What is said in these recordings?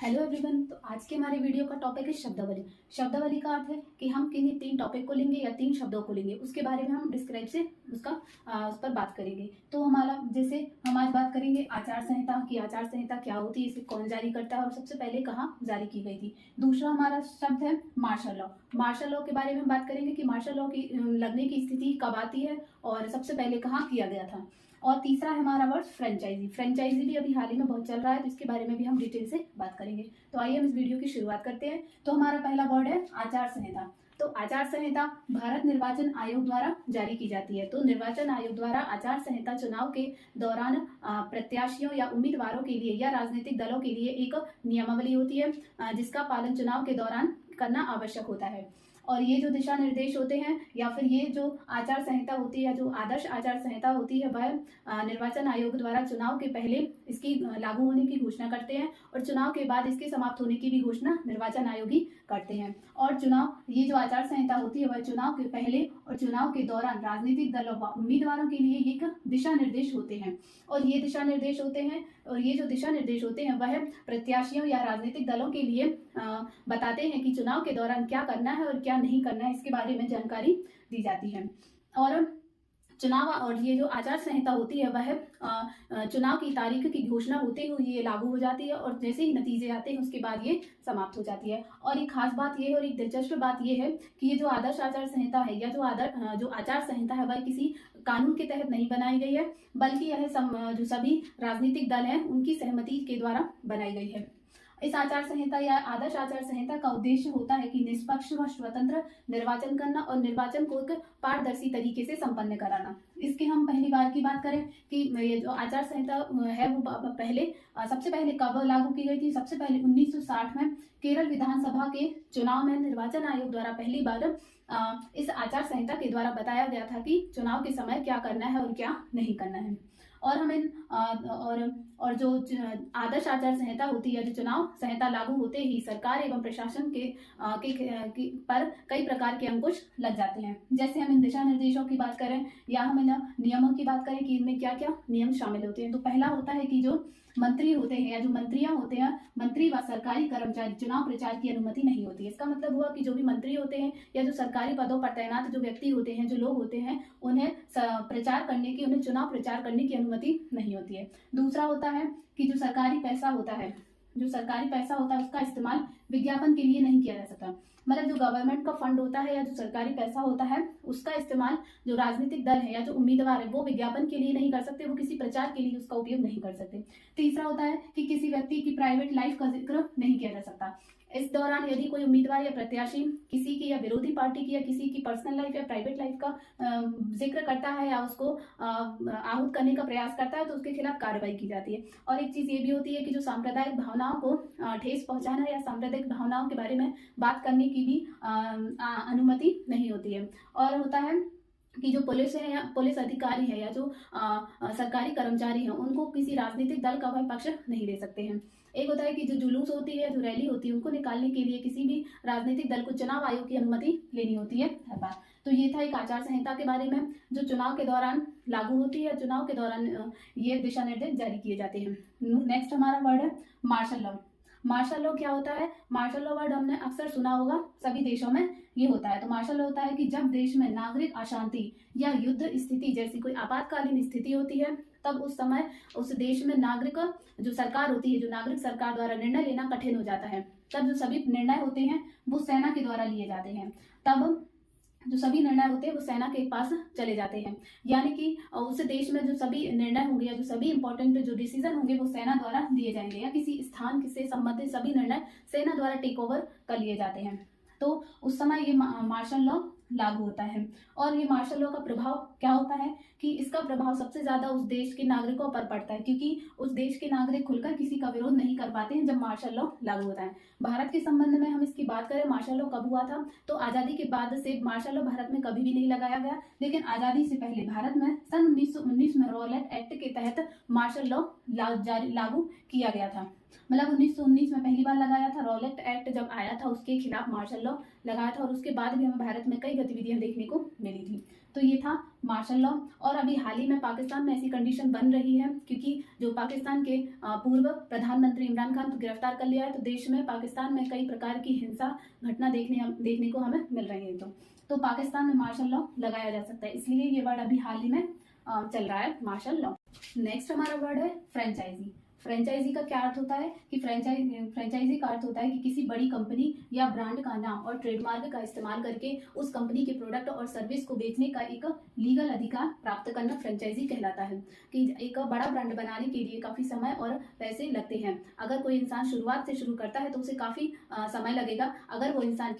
Hello everyone. तो आज के हमारे वीडियो का टॉपिक है शब्दावली। शब्दावली का अर्थ है कि हम किन्हीं तीन टॉपिक को लेंगे या तीन शब्दों को लेंगे, उसके बारे में हम डिस्क्राइब से उस पर बात करेंगे। तो हमारा जैसे हम आज बात करेंगे आचार संहिता की। आचार संहिता क्या होती है, इसे कौन जारी करता है और सबसे पहले कहाँ जारी की गई थी। दूसरा हमारा शब्द है मार्शल लॉ। मार्शल लॉ के बारे में हम बात करेंगे कि मार्शल लॉ की लगने की स्थिति कब आती है और सबसे पहले कहाँ किया गया था। और तीसरा है हमारा वर्ड फ्रेंचाइजी। फ्रेंचाइजी भी अभी हाल ही में बहुत चल रहा है, तो इसके बारे में भी हम डिटेल से बात करेंगे। तो आइए हम इस वीडियो की शुरुआत करते हैं। तो हमारा पहला वर्ड है आचार संहिता। तो आचार संहिता भारत निर्वाचन आयोग द्वारा जारी की जाती है। तो निर्वाचन आयोग द्वारा आचार संहिता चुनाव के दौरान प्रत्याशियों या उम्मीदवारों के लिए या राजनीतिक दलों के लिए एक नियमावली होती है, जिसका पालन चुनाव के दौरान करना आवश्यक होता है। और ये जो दिशा निर्देश होते हैं या फिर ये जो आचार संहिता होती है, जो आदर्श आचार संहिता होती है, वह निर्वाचन आयोग द्वारा चुनाव के पहले इसकी लागू होने की घोषणा करते हैं और चुनाव के बाद इसके समाप्त होने की भी घोषणा निर्वाचन आयोग ही करते हैं। और ये जो आचार संहिता होती है वह चुनाव के पहले और चुनाव के दौरान राजनीतिक दलों व उम्मीदवारों के लिए एक दिशा निर्देश होते हैं। और ये दिशा निर्देश होते हैं वह प्रत्याशियों या राजनीतिक दलों के लिए बताते हैं कि चुनाव के दौरान क्या करना है और क्या नहीं करना है, इसके बारे में जानकारी दी जाती है। और ये जो आचार संहिता होती है वह चुनाव की तारीख की घोषणा होते हुए ये लागू हो जाती है और जैसे ही नतीजे आते हैं उसके बाद ये समाप्त हो जाती है। और एक खास बात ये है और एक दिलचस्प बात ये है कि ये जो आदर्श आचार संहिता है या जो आचार संहिता है वह किसी कानून के तहत नहीं बनाई गई है, बल्कि यह जो सभी राजनीतिक दल हैं उनकी सहमति के द्वारा बनाई गई है। इस आचार संहिता या आदर्श आचार संहिता का उद्देश्य होता है कि निष्पक्ष व स्वतंत्र निर्वाचन करना और निर्वाचन को एक पारदर्शी तरीके से संपन्न कराना। इसके हम पहली बार की बात करें कि ये जो आचार संहिता है वो सबसे पहले कब लागू की गई थी। सबसे पहले 1960 में केरल विधानसभा के चुनाव में निर्वाचन आयोग द्वारा पहली बार इस आचार संहिता के द्वारा बताया गया था कि चुनाव के समय क्या करना है और क्या नहीं करना है। और और जो आदर्श आचार संहिता होती है, जो चुनाव संहिता लागू होते ही सरकार एवं प्रशासन पर कई प्रकार के अंकुश लग जाते हैं। जैसे हम इन दिशा निर्देशों की बात करें या हम इन नियमों की बात करें कि इनमें क्या क्या नियम शामिल होते हैं। तो पहला होता है कि जो मंत्री होते हैं या जो मंत्रियां होते हैं, मंत्री व सरकारी कर्मचारी चुनाव प्रचार की अनुमति नहीं होती है। इसका मतलब हुआ कि जो भी मंत्री होते हैं या जो सरकारी पदों पर तैनात जो व्यक्ति होते हैं, जो लोग होते हैं, उन्हें चुनाव प्रचार करने की अनुमति नहीं होती है। दूसरा होता है कि जो सरकारी पैसा होता है उसका इस्तेमाल विज्ञापन के लिए नहीं किया जा सकता। मतलब जो गवर्नमेंट का फंड होता है या जो सरकारी पैसा होता है उसका इस्तेमाल जो राजनीतिक दल है या जो उम्मीदवार है वो विज्ञापन के लिए नहीं कर सकते, वो किसी प्रचार के लिए उसका उपयोग नहीं कर सकते। तीसरा होता है कि किसी व्यक्ति की प्राइवेट लाइफ का जिक्र नहीं किया जा सकता। इस दौरान यदि कोई उम्मीदवार या प्रत्याशी किसी की या विरोधी पार्टी की या किसी की पर्सनल लाइफ या प्राइवेट लाइफ का जिक्र करता है या उसको आहूत करने का प्रयास करता है तो उसके खिलाफ कार्रवाई की जाती है। और एक चीज ये भी होती है कि जो सांप्रदायिक भावनाओं को ठेस पहुंचाना या सांप्रदायिक भावनाओं के बारे में बात करने की भी अनुमति नहीं होती है। और होता है कि जो पुलिस है या पुलिस अधिकारी है या जो सरकारी कर्मचारी हैं उनको किसी राजनीतिक दल का वह पक्ष नहीं ले सकते हैं। एक होता है कि जो जुलूस होती है, जो रैली होती है, उनको निकालने के लिए किसी भी राजनीतिक दल को चुनाव आयोग की अनुमति लेनी होती है हर बार। तो ये था एक आचार संहिता के बारे में जो चुनाव के दौरान लागू होती है। चुनाव के दौरान ये दिशा निर्देश जारी किए जाते हैं। नेक्स्ट हमारा वर्ड है मार्शल लॉ। मार्शल लॉ क्या होता है? मार्शल लॉ वर्ड हमने अक्सर सुना होगा, सभी देशों में ये होता है। तो मार्शल लॉ होता है कि जब देश में नागरिक अशांति या युद्ध स्थिति जैसी कोई आपातकालीन स्थिति होती है, तब उस समय उस देश में नागरिक सरकार द्वारा निर्णय लेना कठिन हो जाता है। तब जो सभी निर्णय होते हैं वो सेना के द्वारा लिए जाते हैं। तब जो सभी निर्णय होते हैं वो सेना के पास चले जाते हैं। यानी कि उस देश में जो सभी निर्णय होंगे या जो सभी इंपॉर्टेंट जो डिसीजन होंगे वो सेना द्वारा लिए जाएंगे या किसी स्थान से संबंधित सभी निर्णय सेना द्वारा टेक ओवर कर लिए जाते हैं। तो उस समय ये मार्शल लॉ लागू होता है। और ये मार्शल लॉ का प्रभाव क्या होता है कि इसका प्रभाव सबसे ज्यादा उस देश के नागरिकों पर पड़ता है, क्योंकि उस देश के नागरिक खुलकर किसी का विरोध नहीं कर पाते हैं जब मार्शल लॉ लागू होता है। भारत के संबंध में हम इसकी बात करें, मार्शल लॉ कब हुआ था, तो आजादी के बाद से मार्शल लॉ भारत में कभी भी नहीं लगाया गया। लेकिन आजादी से पहले भारत में सन 1919 में रॉलेट एक्ट के तहत मार्शल लॉ लागू किया गया था। मतलब 1919 में पहली बार लगाया था। रॉलेट एक्ट जब आया था उसके खिलाफ मार्शल लॉ लगाया था और उसके बाद भी हमें भारत में कई गतिविधियां देखने को मिली थी। तो ये था मार्शल लॉ। और अभी हाल ही में पाकिस्तान में ऐसी कंडीशन बन रही है क्योंकि जो पाकिस्तान के पूर्व प्रधानमंत्री इमरान खान को गिरफ्तार कर लिया है, तो देश में पाकिस्तान में कई प्रकार की हिंसा घटना देखने को हमें मिल रही है। तो पाकिस्तान में मार्शल लॉ लगाया जा सकता है, इसलिए ये वर्ड अभी हाल ही में चल रहा है, मार्शल लॉ। नेक्स्ट हमारा वर्ड है फ्रेंचाइजी। फ्रेंचाइजी का क्या अर्थ होता है कि फ्रेंचाइजी का अर्थ होता है कि किसी बड़ी कंपनी या ब्रांड का नाम और ट्रेडमार्क का इस्तेमाल करके उस कंपनी के प्रोडक्ट और सर्विस को बेचने का एक लीगल अधिकार प्राप्त करना फ्रेंचाइजी कहलाता है। कि एक बड़ा ब्रांड बनाने के लिए काफ़ी समय और पैसे लगते हैं। अगर कोई इंसान शुरुआत से शुरू करता है तो उसे काफ़ी समय लगेगा। अगर वो इंसान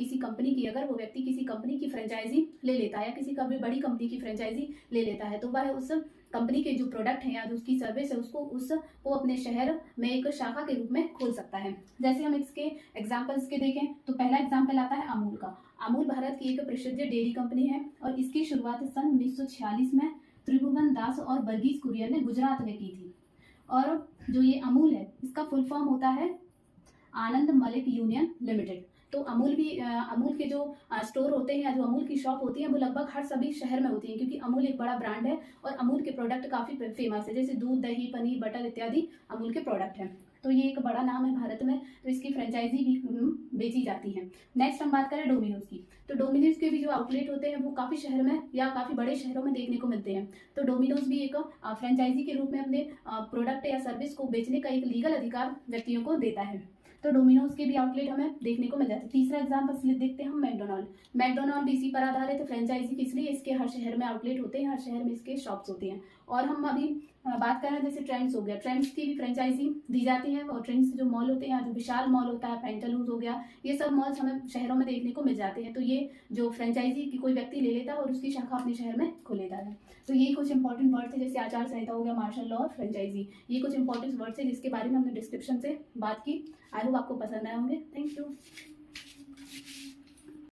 अगर वो व्यक्ति किसी कंपनी की फ्रेंचाइजी ले लेता है या किसी कभी बड़ी कंपनी की फ्रेंचाइजी ले लेता है, तो वह उस कंपनी के जो प्रोडक्ट है या जो उसकी सर्विस है उसको अपने शहर में एक शाखा के रूप में खोल सकता है। जैसे हम इसके एग्जांपल्स के देखें तो पहला एग्जांपल आता है अमूल का। अमूल भारत की एक प्रसिद्ध डेयरी कंपनी है और इसकी शुरुआत सन 1946 में त्रिभुवन दास और वर्गीस कुरियन ने गुजरात में की थी। और जो ये अमूल है इसका फुल फॉर्म होता है आनंद मलिक यूनियन लिमिटेड। तो अमूल के जो स्टोर होते हैं या जो अमूल की शॉप होती है वो लगभग हर सभी शहर में होती हैं, क्योंकि अमूल एक बड़ा ब्रांड है और अमूल के प्रोडक्ट काफ़ी फेमस है। जैसे दूध, दही, पनीर, बटर इत्यादि अमूल के प्रोडक्ट हैं। तो ये एक बड़ा नाम है भारत में, तो इसकी फ्रेंचाइजी भी बेची जाती है। नेक्स्ट हम बात करें डोमिनोज की। तो डोमिनोज के भी जो आउटलेट होते हैं वो काफ़ी शहर में या काफ़ी बड़े शहरों में देखने को मिलते हैं। तो डोमिनोज भी एक फ्रेंचाइजी के रूप में अपने प्रोडक्ट या सर्विस को बेचने का एक लीगल अधिकार व्यक्तियों को देता है। तो डोमिनोज के भी आउटलेट हमें देखने को मिल जाते हैं। तीसरा एग्जाम्पल देखते हैं हम मैकडोनाल्ड। मैकडोनाल्ड भी इसी पर आधारित है फ्रेंचाइजी की, इसलिए इसके हर शहर में आउटलेट होते हैं, हर शहर में इसके शॉप्स होती हैं। और हम अभी बात कर रहे हैं जैसे ट्रेंड्स हो गया, ट्रेंड्स की भी फ्रेंचाइजी दी जाती है। और ट्रेंड्स जो मॉल होते हैं, जो विशाल मॉल होता है, पेंटालूज हो गया, ये सब मॉल्स हमें शहरों में देखने को मिल जाते हैं। तो ये जो फ्रेंचाइजी की कोई व्यक्ति ले लेता है और उसकी शाखा अपने शहर में खोल लेता है। तो ये कुछ इंपॉर्टेंट वर्ड्स है, जैसे आचार संहिता हो गया, मार्शल लॉ और फ्रेंचाइजी। ये कुछ इंपॉर्टेंट वर्ड्स है जिसके बारे में हमने डिस्क्रिप्शन से बात की। आई होप आपको पसंद आए होंगे। Thank you.